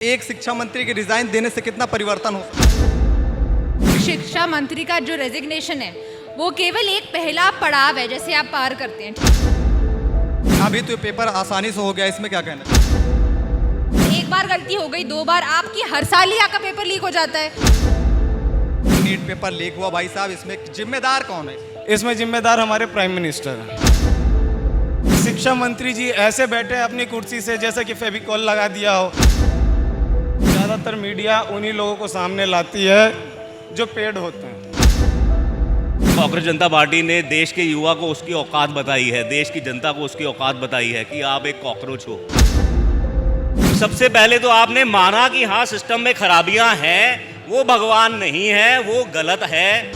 एक शिक्षा मंत्री के रिजाइन देने से कितना परिवर्तन हो सकता है? शिक्षा मंत्री का जो रेजिग्नेशन है वो केवल एक पहला पड़ाव है, जैसे आप पार करते हैं। अभी तो ये पेपर आसानी से हो गया, इसमें क्या कहना है? एक बार गलती हो गई, दो बार आपकी हर साल ही आपका पेपर लीक हो जाता है। नीट पेपर लीक हुआ भाई साहब, इसमें जिम्मेदार कौन है? इसमें जिम्मेदार हमारे प्राइम मिनिस्टर हैं। शिक्षा मंत्री जी ऐसे बैठे हैं अपनी कुर्सी से जैसे कि फेविकॉल लगा दिया हो। ज़्यादातर मीडिया उन्हीं लोगों को सामने लाती है जो पेड होते हैं। कांग्रेस जनता पार्टी ने देश के युवा को उसकी औकात बताई है, देश की जनता को उसकी औकात बताई है कि आप एक कॉकरोच हो। सबसे पहले तो आपने माना कि हाँ सिस्टम में खराबियां हैं, वो भगवान नहीं है, वो गलत है।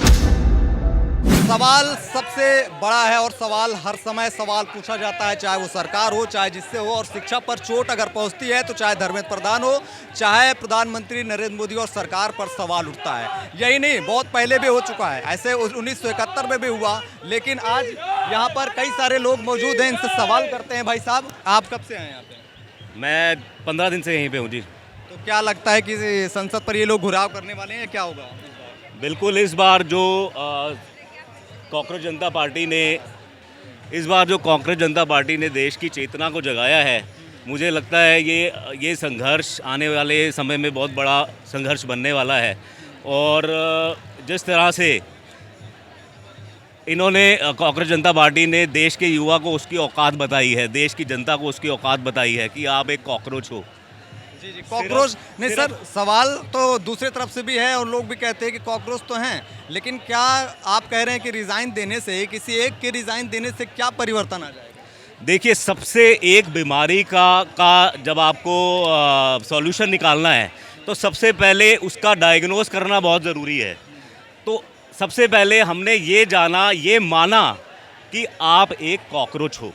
सवाल सबसे बड़ा है और सवाल हर समय सवाल पूछा जाता है, चाहे वो सरकार हो चाहे जिससे हो। और शिक्षा पर चोट अगर पहुंचती है तो चाहे धर्मेंद्र प्रधान हो चाहे प्रधानमंत्री नरेंद्र मोदी और सरकार पर सवाल उठता है। यही नहीं, बहुत पहले भी हो चुका है, ऐसे 1971 में भी हुआ। लेकिन आज यहाँ पर कई सारे लोग मौजूद हैं, इनसे सवाल करते हैं। भाई साहब, आप कब से आए यहाँ पे? मैं 15 दिन से यहीं पे हूँ जी। तो क्या लगता है कि संसद पर ये लोग घुराव करने वाले हैं, क्या होगा? बिल्कुल, इस बार जो कांग्रेस जनता पार्टी ने देश की चेतना को जगाया है, मुझे लगता है ये संघर्ष आने वाले समय में बहुत बड़ा संघर्ष बनने वाला है। और जिस तरह से इन्होंने कांग्रेस जनता पार्टी ने देश के युवा को उसकी औकात बताई है, देश की जनता को उसकी औकात बताई है कि आप एक कॉकरोच हो। जी जी, कॉकरोच नहीं सर, सवाल तो दूसरे तरफ से भी है और लोग भी कहते हैं कि कॉकरोच तो हैं, लेकिन क्या आप कह रहे हैं कि रिज़ाइन देने से, किसी एक के रिज़ाइन देने से क्या परिवर्तन आ जाएगा? देखिए, सबसे एक बीमारी का जब आपको सॉल्यूशन निकालना है तो सबसे पहले उसका डायग्नोस करना बहुत ज़रूरी है। तो सबसे पहले हमने ये माना कि आप एक कॉकरोच हो।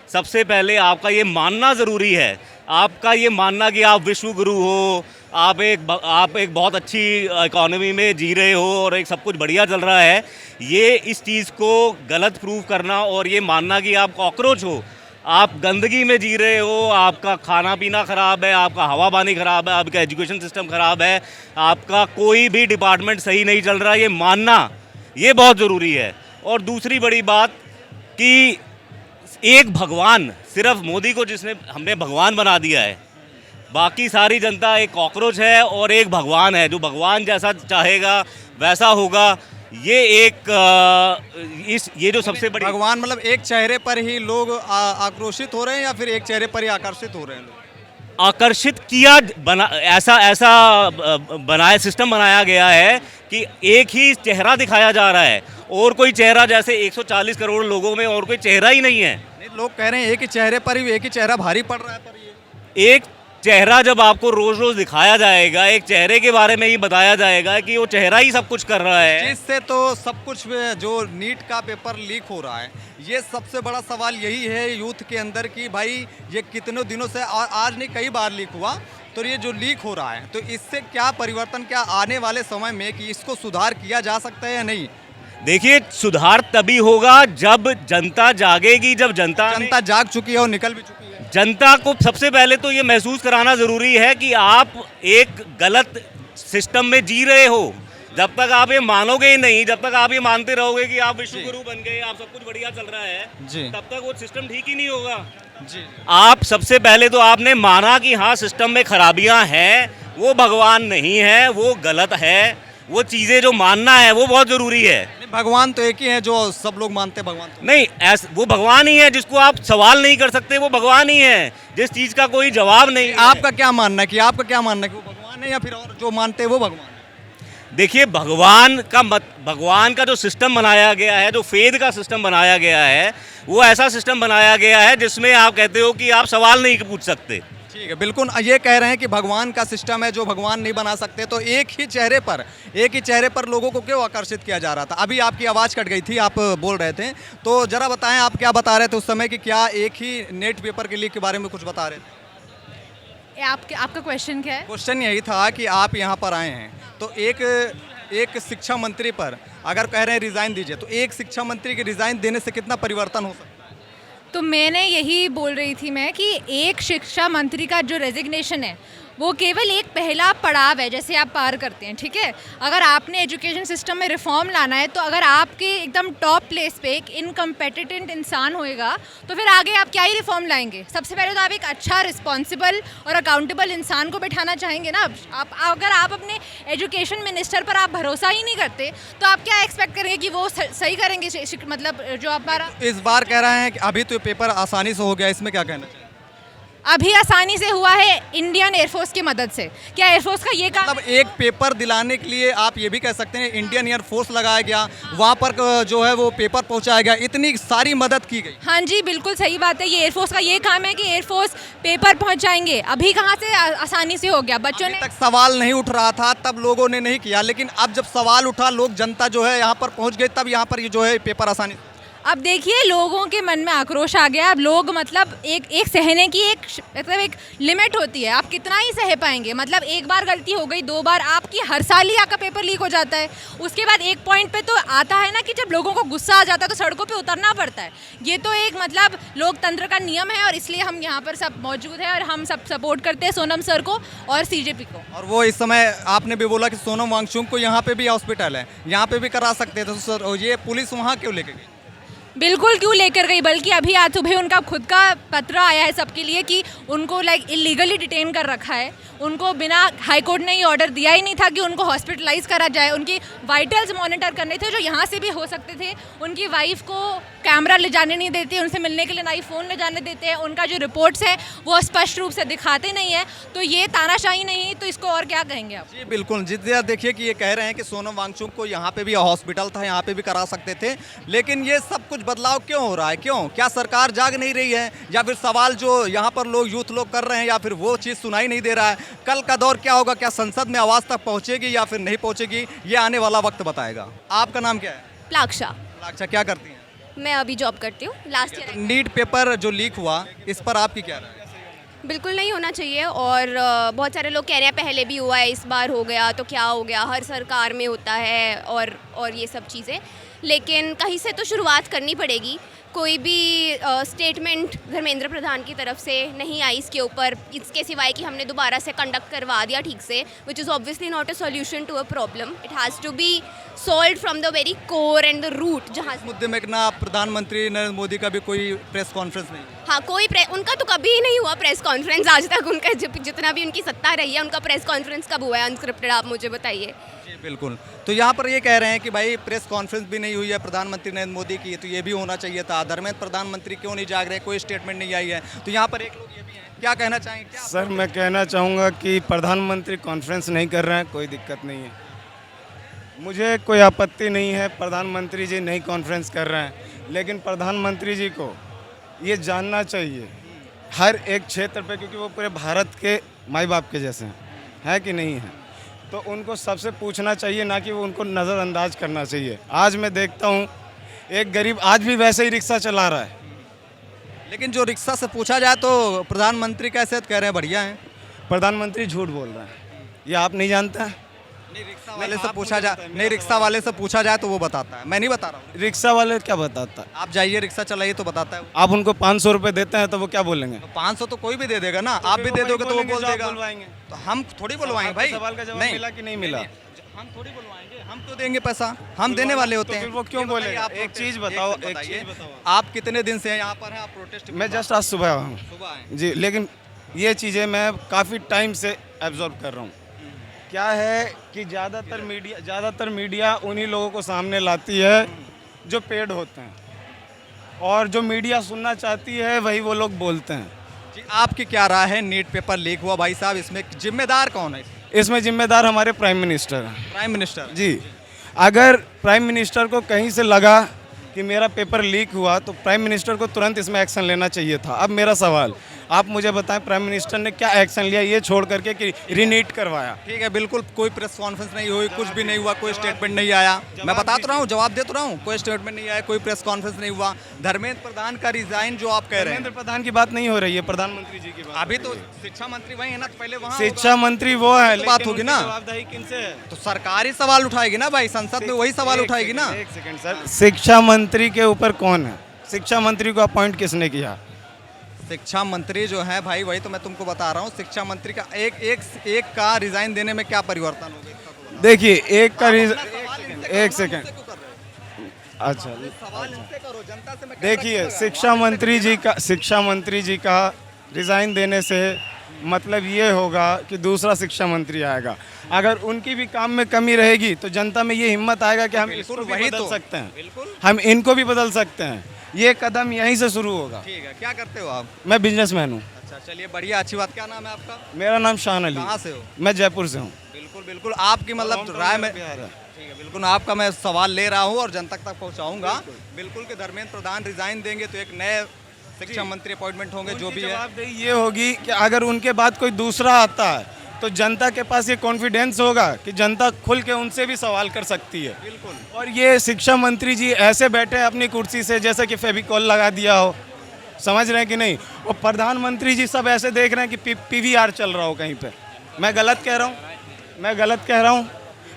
सबसे पहले आपका ये मानना ज़रूरी है, आपका ये मानना कि आप विश्व गुरु हो, आप एक बहुत अच्छी इकोनॉमी में जी रहे हो और एक सब कुछ बढ़िया चल रहा है, ये इस चीज़ को गलत प्रूव करना और ये मानना कि आप कॉकरोच हो, आप गंदगी में जी रहे हो, आपका खाना पीना ख़राब है, आपका हवा पानी ख़राब है, आपका एजुकेशन सिस्टम ख़राब है, आपका कोई भी डिपार्टमेंट सही नहीं चल रहा, ये मानना ये बहुत ज़रूरी है। और दूसरी बड़ी बात कि एक भगवान, सिर्फ मोदी को हमने भगवान बना दिया है, बाकी सारी जनता एक कॉकरोच है और एक भगवान है, जो भगवान जैसा चाहेगा वैसा होगा। ये जो सबसे बड़ी भगवान मतलब एक चेहरे पर ही लोग आक्रोशित हो रहे हैं या फिर एक चेहरे पर ही आकर्षित हो रहे हैं लोग? आकर्षित किया ऐसा बनाया सिस्टम बनाया गया है कि एक ही चेहरा दिखाया जा रहा है और कोई चेहरा, जैसे 140 करोड़ लोगों में और कोई चेहरा ही नहीं है। नहीं, लोग कह रहे हैं एक ही चेहरे पर ही एक ही चेहरा भारी पड़ रहा है, पर ये एक चेहरा जब आपको रोज रोज दिखाया जाएगा, एक चेहरे के बारे में ही बताया जाएगा कि वो चेहरा ही सब कुछ कर रहा है, जिससे तो सब कुछ जो नीट का पेपर लीक हो रहा है, ये सबसे बड़ा सवाल यही है यूथ के अंदर कि भाई ये कितनों दिनों से, आज नहीं कई बार लीक हुआ, तो ये जो लीक हो रहा है तो इससे क्या परिवर्तन, क्या आने वाले समय में कि इसको सुधार किया जा सकता है या नहीं? देखिए, सुधार तभी होगा जब जनता जागेगी, जब जनता जाग चुकी है और निकल भी चुकी है। जनता को सबसे पहले तो ये महसूस कराना ज़रूरी है कि आप एक गलत सिस्टम में जी रहे हो। जब तक आप ये मानोगे ही नहीं, जब तक आप ये मानते रहोगे कि आप विश्व गुरु बन गए, आप सब कुछ बढ़िया चल रहा है, तब तक वो सिस्टम ठीक ही नहीं होगा। आप सबसे पहले तो आपने माना कि हाँ सिस्टम में खराबियां हैं, वो भगवान नहीं है, वो गलत है। वो चीज़ें जो मानना है वो बहुत ज़रूरी है। भगवान तो एक ही है जो सब लोग मानते हैं, भगवान तो नहीं, वो भगवान ही है जिसको आप सवाल नहीं कर सकते, वो भगवान ही है जिस चीज़ का कोई जवाब नहीं है। आपका क्या मानना है कि वो भगवान है या फिर और जो मानते हैं वो भगवान है? देखिए, भगवान का जो सिस्टम बनाया गया है, जो फेद का सिस्टम बनाया गया है, वो ऐसा सिस्टम बनाया गया है जिसमें आप कहते हो कि आप सवाल नहीं पूछ सकते। ठीक है, बिल्कुल ये कह रहे हैं कि भगवान का सिस्टम है जो भगवान नहीं बना सकते, तो एक ही चेहरे पर लोगों को क्यों आकर्षित किया जा रहा था? अभी आपकी आवाज़ कट गई थी, आप बोल रहे थे, तो जरा बताएं आप क्या बता रहे थे उस समय कि क्या एक ही नेट पेपर के लीक के बारे में कुछ बता रहे थे? आपका क्वेश्चन क्या है? क्वेश्चन यही था कि आप यहाँ पर आए हैं तो एक शिक्षा मंत्री पर अगर कह रहे हैं रिज़ाइन दीजिए, तो एक शिक्षा मंत्री के रिज़ाइन देने से कितना परिवर्तन हो सकता है? तो मैंने यही बोल रही थी मैं कि एक शिक्षा मंत्री का जो रेजिग्नेशन है वो केवल एक पहला पड़ाव है जैसे आप पार करते हैं, ठीक है। अगर आपने एजुकेशन सिस्टम में रिफॉर्म लाना है तो अगर आपके एकदम टॉप प्लेस पे एक इनकम्पिटेंट इंसान होएगा तो फिर आगे आप क्या ही रिफॉर्म लाएंगे। सबसे पहले तो आप एक अच्छा रिस्पॉन्सिबल और अकाउंटेबल इंसान को बैठाना चाहेंगे ना। आप अगर आप अपने एजुकेशन मिनिस्टर पर आप भरोसा ही नहीं करते तो आप क्या एक्सपेक्ट करेंगे कि वो सही करेंगे, मतलब जो हमारा इस बार कह रहे हैं कि अभी तो पेपर आसानी से हो गया, इसमें क्या कहना चाहिए? अभी आसानी से हुआ है इंडियन एयरफोर्स की मदद से। क्या एयरफोर्स का ये काम मतलब एक पेपर दिलाने के लिए आप ये भी कह सकते हैं इंडियन एयरफोर्स लगाया गया, वहाँ पर जो है वो पेपर पहुँचाया गया, इतनी सारी मदद की गई। हाँ जी, बिल्कुल सही बात है। ये एयरफोर्स का ये काम है कि एयरफोर्स पेपर पहुंचाएंगे। अभी कहाँ से आसानी से हो गया, बच्चों ने तक सवाल नहीं उठ रहा था तब लोगों ने नहीं किया, लेकिन अब जब सवाल उठा, लोग जनता जो है यहाँ पर पहुँच गई, तब यहाँ पर ये जो है पेपर आसानी। अब देखिए लोगों के मन में आक्रोश आ गया। अब लोग मतलब एक सहने की एक लिमिट होती है। आप कितना ही सह पाएंगे। मतलब एक बार गलती हो गई, 2 बार, आपकी हर साल ही आपका पेपर लीक हो जाता है। उसके बाद एक पॉइंट पे तो आता है ना कि जब लोगों को गुस्सा आ जाता है तो सड़कों पे उतरना पड़ता है। ये तो एक मतलब लोकतंत्र का नियम है और इसलिए हम यहाँ पर सब मौजूद हैं और हम सब सपोर्ट करते हैं सोनम सर को और CJP को। और वो इस समय आपने भी बोला कि सोनम वांगचुक को यहाँ पे भी हॉस्पिटल है, यहाँ पे भी करा सकते थे, तो सर ये पुलिस वहाँ क्यों लेके गई? बिल्कुल क्यों लेकर गई, बल्कि अभी आज सुबह उनका खुद का पत्र आया है सबके लिए कि उनको इलीगली डिटेन कर रखा है। उनको बिना हाईकोर्ट ने ये ऑर्डर दिया ही नहीं था कि उनको हॉस्पिटलाइज करा जाए। उनकी वाइटल्स मॉनिटर करने थे जो यहाँ से भी हो सकते थे। उनकी वाइफ को कैमरा ले जाने नहीं देते, उनसे मिलने के लिए ना ही फ़ोन ले जाने देते हैं। उनका जो रिपोर्ट्स है वो स्पष्ट रूप से दिखाते नहीं है। तो ये तानाशाही नहीं तो इसको और क्या कहेंगे आप? जी बिल्कुल, जितना देखिए कि ये कह रहे हैं कि सोनम वांगचुक को यहाँ पे भी हॉस्पिटल था, यहाँ पे भी करा सकते थे, लेकिन ये सब कुछ बदलाव क्यों हो रहा है? क्यों? क्या सरकार जाग नहीं रही है, या फिर सवाल जो यहाँ पर लोग यूथ लोग कर रहे हैं, या फिर वो चीज़ सुनाई नहीं दे रहा है? कल का दौर क्या होगा? क्या संसद में आवाज़ तक पहुँचेगी या फिर नहीं पहुँचेगी? ये आने वाला वक्त बताएगा। आपका नाम क्या है? प्लाक्षा। अच्छा, क्या करती हैं? मैं अभी जॉब करती हूँ, लास्ट ईयर। नीट पेपर जो लीक हुआ, इस पर आपकी क्या राय है? बिल्कुल नहीं होना चाहिए और बहुत सारे लोग कह रहे हैं पहले भी हुआ है, इस बार हो गया तो क्या हो गया, हर सरकार में होता है और ये सब चीज़ें। लेकिन कहीं से तो शुरुआत करनी पड़ेगी। कोई भी स्टेटमेंट धर्मेंद्र प्रधान की तरफ से नहीं आई इसके ऊपर, इसके सिवाय कि हमने दोबारा से कंडक्ट करवा दिया ठीक से, which is obviously not a solution to a problem. It has to be solved from the very core and the root. जहाँ इस मुद्दे में ना प्रधानमंत्री नरेंद्र मोदी का भी कोई प्रेस कॉन्फ्रेंस नहीं? हाँ, उनका तो कभी ही नहीं हुआ प्रेस कॉन्फ्रेंस आज तक। उनका जितना भी उनकी सत्ता रही है, उनका प्रेस कॉन्फ्रेंस कब हुआ है अनस्क्रिप्टेड, आप मुझे बताइए। जी बिल्कुल। तो यहाँ पर ये कह रहे हैं कि भाई प्रेस कॉन्फ्रेंस भी नहीं हुई है प्रधानमंत्री नरेंद्र मोदी की, तो ये भी होना चाहिए था। धर्मेंद्र प्रधानमंत्री क्यों नहीं जाग रहे, कोई स्टेटमेंट नहीं आई है। तो यहाँ पर एक लोग ये भी हैं, क्या कहना चाहेंगे? क्या सर मैं कहना चाहूँगा कि प्रधानमंत्री कॉन्फ्रेंस नहीं कर रहे हैं, कोई दिक्कत नहीं है, मुझे कोई आपत्ति नहीं है प्रधानमंत्री जी नहीं कॉन्फ्रेंस कर रहे हैं। लेकिन प्रधानमंत्री जी को ये जानना चाहिए हर एक क्षेत्र पे, क्योंकि वो पूरे भारत के माई बाप के जैसे हैं, है कि नहीं है, तो उनको सबसे पूछना चाहिए, ना कि वो उनको नज़रअंदाज करना चाहिए। आज मैं देखता हूँ एक गरीब आज भी वैसे ही रिक्शा चला रहा है, लेकिन जो रिक्शा से पूछा जाए तो प्रधानमंत्री कैसे कह रहे हैं बढ़िया हैं। प्रधानमंत्री झूठ बोल रहा है, ये आप नहीं जानते हैं? नहीं, रिक्शा वाले से पूछा जाए, नहीं रिक्शा वाले से पूछा जाए तो वो बताता है, मैं नहीं बता रहा हूँ। रिक्शा वाले क्या बताता है? आप जाइए रिक्शा चलाइए तो बताता है। आप उनको 500 रुपये देते हैं तो वो क्या बोलेंगे? तो 500 तो कोई भी दे देगा ना, आप भी दे दोगे तो वो बोल देगा। तो हम थोड़ी बुलवाएंगे भाई, सवाल का जवाब मिला कि नहीं मिला? हम थोड़ी बुलवाएंगे, हम क्यों देंगे पैसा, हम देने वाले होते हैं। तो फिर वो क्यों बोलेगा? एक चीज़ बताओ, एक चीज़ बताओ। आप कितने दिन से यहाँ पर हैं? आप प्रोटेस्ट? मैं जस्ट आज सुबह आया हूँ सुबह आए जी, लेकिन ये चीज़ें मैं काफ़ी टाइम से एब्जॉर्व कर रहा हूँ। क्या है कि ज़्यादातर मीडिया उन्हीं लोगों को सामने लाती है जो पेड होते हैं, और जो मीडिया सुनना चाहती है वही वो लोग बोलते हैं। जी, आपकी क्या राय है? नीट पेपर लीक हुआ भाई साहब, इसमें जिम्मेदार कौन है? इसमें जिम्मेदार हमारे प्राइम मिनिस्टर हैं। प्राइम मिनिस्टर जी, अगर प्राइम मिनिस्टर को कहीं से लगा कि मेरा पेपर लीक हुआ तो प्राइम मिनिस्टर को तुरंत इसमें एक्शन लेना चाहिए था। अब मेरा सवाल, आप मुझे बताएं प्राइम मिनिस्टर ने क्या एक्शन लिया ये छोड़ करके कि रीनीट करवाया? ठीक है, बिल्कुल कोई प्रेस कॉन्फ्रेंस नहीं हुई, कुछ भी नहीं हुआ, कोई स्टेटमेंट नहीं आया। मैं बता तो रहा हूँ, जवाब दे तो रहा हूँ, कोई स्टेटमेंट नहीं आया, कोई प्रेस कॉन्फ्रेंस नहीं हुआ। धर्मेंद्र प्रधान का रिजाइन जो आप कह रहे हैं, धर्मेंद्र प्रधान की बात नहीं हो रही है, प्रधानमंत्री जी की बात। अभी तो शिक्षा मंत्री वही है ना, तो पहले वहाँ शिक्षा मंत्री वो है, बात लेकिन होगी उनकी ना, जवाबदेही किनसे है? तो सरकार ही सवाल उठाएगी ना भाई, संसद में वही सवाल उठाएगी ना। एक सेकंड सर, शिक्षा मंत्री के ऊपर कौन है? शिक्षा मंत्री को अपॉइंट किसने किया? शिक्षा मंत्री जो है भाई, वही तो मैं तुमको बता रहा हूँ, शिक्षा मंत्री का एक का रिजाइन देने में क्या परिवर्तन हो गया? देखिए एक का एक सवाल सेकंड, इनसे क्यों कर रहे हो? अच्छा सवाल इनसे करो, जनता से मैं देखिए शिक्षा मंत्री जी का रिजाइन देने से मतलब ये होगा कि दूसरा शिक्षा मंत्री आएगा। अगर उनकी भी काम में कमी रहेगी तो जनता में ये हिम्मत आएगा कि हम इसको भी वही बदल तो, सकते हैं, बिल्कुल हम इनको भी बदल सकते हैं। ये कदम यहीं से शुरू होगा। ठीक है। क्या करते हो आप? मैं बिजनेसमैन हूँ। अच्छा चलिए बढ़िया, अच्छी बात। क्या नाम है आपका? मेरा नाम शान अली। कहाँ से हो? मैं जयपुर से हूँ। बिल्कुल बिल्कुल, आपकी मतलब राय में, ठीक है बिल्कुल, आपका मैं सवाल ले रहा हूँ और जनता तक पहुँचाऊंगा। बिल्कुल कि धर्मेंद्र प्रधान रिजाइन देंगे तो एक नए शिक्षा मंत्री अपॉइंटमेंट होंगे, जो भी है। जवाबदेही ये होगी कि अगर उनके बाद कोई दूसरा आता है तो जनता के पास ये कॉन्फिडेंस होगा कि जनता खुल के उनसे भी सवाल कर सकती है। बिल्कुल। और ये शिक्षा मंत्री जी ऐसे बैठे हैं अपनी कुर्सी से जैसे कि फेविकॉल लगा दिया हो, समझ रहे हैं कि नहीं? और प्रधानमंत्री जी सब ऐसे देख रहे हैं कि पीवीआर चल रहा हो कहीं पे। मैं गलत कह रहा हूँ? मैं गलत कह रहा हूँ?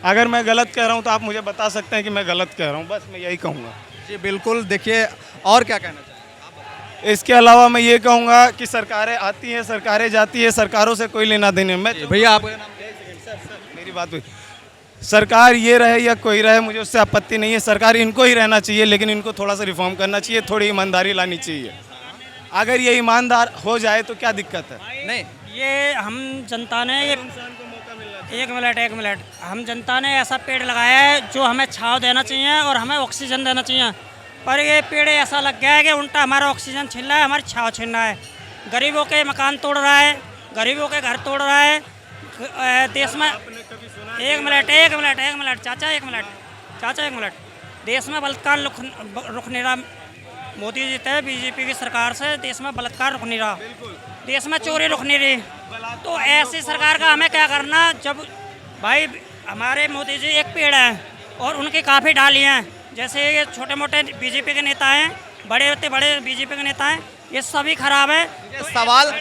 अगर मैं गलत कह रहा हूँ तो आप मुझे बता सकते हैं कि मैं गलत कह रहा हूँ, बस मैं यही कहूँगा। जी बिल्कुल। देखिए और क्या कहना चाहिए? इसके अलावा मैं ये कहूँगा कि सरकारें आती हैं, सरकारें जाती है, सरकारों से कोई लेना देना मैं भैया आप मेरी बात हुई, सरकार ये रहे या कोई रहे मुझे उससे आपत्ति नहीं है। सरकार इनको ही रहना चाहिए, लेकिन इनको थोड़ा सा रिफॉर्म करना चाहिए, थोड़ी ईमानदारी लानी चाहिए। अगर ये ईमानदार हो जाए तो क्या दिक्कत है? नहीं, ये हम जनता ने एक मिनट हम जनता ने ऐसा पेड़ लगाया है जो हमें छांव देना चाहिए और हमें ऑक्सीजन देना चाहिए, पर ये पेड़ ऐसा लग गया है कि उल्टा हमारा ऑक्सीजन छीन रहा है, हमारी छांव छीन रहा है। गरीबों के मकान तोड़ रहा है, गरीबों के घर तोड़ रहा है। देश में एक मिनट चाचा एक मिनट, देश में बलात्कार रुक नहीं रहा। मोदी जी थे, बीजेपी की सरकार से देश में बलात्कार रुक नहीं रहा, देश में चोरी रुक नहीं रही। तो ऐसी सरकार का हमें क्या करना? जब भाई हमारे मोदी जी एक पेड़ है और उनकी काफ़ी डाली हैं, जैसे ये छोटे मोटे बीजेपी के नेता हैं, बड़े बीजेपी के नेता हैं, ये सभी खराब है। सवाल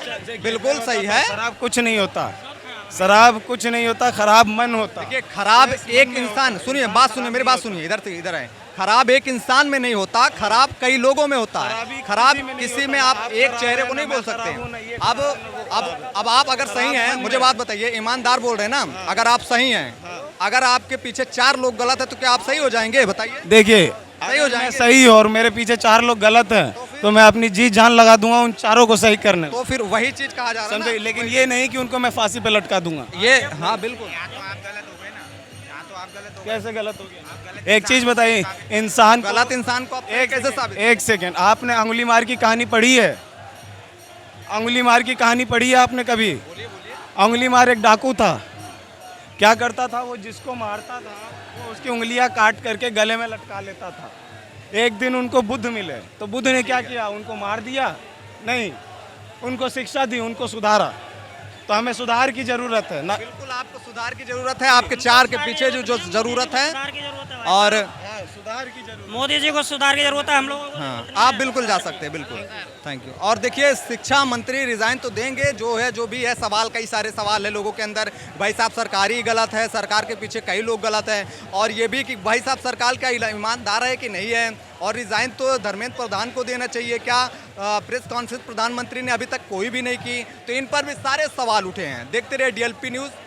बिल्कुल सही है। शराब कुछ नहीं होता, शराब कुछ नहीं होता, खराब मन होता। देखिए खराब एक इंसान, सुनिए बात सुनिए, मेरी बात सुनिए, इधर से इधर आए। खराब एक इंसान में नहीं होता, खराब कई लोगों में होता है। खराब किसी में आप एक चेहरे को नहीं बोल सकते। अब आप अगर सही हैं, मुझे बात बताइए, ईमानदार बोल रहे हैं ना, अगर आप सही हैं, अगर आपके पीछे 4 लोग गलत है तो क्या आप सही हो जाएंगे? बताइए। देखिए सही हो मैं जाएंगे सही और मेरे पीछे 4 लोग गलत हैं तो मैं अपनी जी जान लगा दूंगा उन चारों को सही करने। तो फिर वही चीज कहा जा रहा है ना। समझे? लेकिन ये नहीं कि उनको मैं फांसी पे लटका दूंगा। ये हाँ बिल्कुल। कैसे गलत हो गया? एक चीज बताइए, इंसान गलत इंसान को आप कैसे साबित? एक सेकंड, आपने अंगुली मार की कहानी पढ़ी है? अंगुली मार की कहानी पढ़ी है आपने कभी? अंगुली मार एक डाकू था। क्या करता था वो? जिसको मारता था वो उसकी उंगलियां काट करके गले में लटका लेता था। एक दिन उनको बुद्ध मिले तो बुद्ध ने क्या किया? उनको मार दिया नहीं, उनको शिक्षा दी, उनको सुधारा। तो हमें सुधार की जरूरत है ना। बिल्कुल आपको सुधार की जरूरत है, आपके 4 के पीछे जो जरूरत है। सुधार की जरूरत है और सुधार की जरूरत। मोदी जी को सुधार की जरूरत है, हम लोगों को। हाँ आप बिल्कुल जा सकते हैं, बिल्कुल। Thank you. और देखिए शिक्षा मंत्री रिजाइन तो देंगे, जो भी है सवाल, कई सारे सवाल है लोगों के अंदर। भाई साहब सरकार ही गलत है, सरकार के पीछे कई लोग गलत हैं, और ये भी कि भाई साहब सरकार क्या ईमानदार है कि नहीं है, और रिजाइन तो धर्मेंद्र प्रधान को देना चाहिए क्या? प्रेस कॉन्फ्रेंस प्रधानमंत्री ने अभी तक कोई भी नहीं की, तो इन पर भी सारे सवाल उठे हैं। देखते रहिए DLP न्यूज़।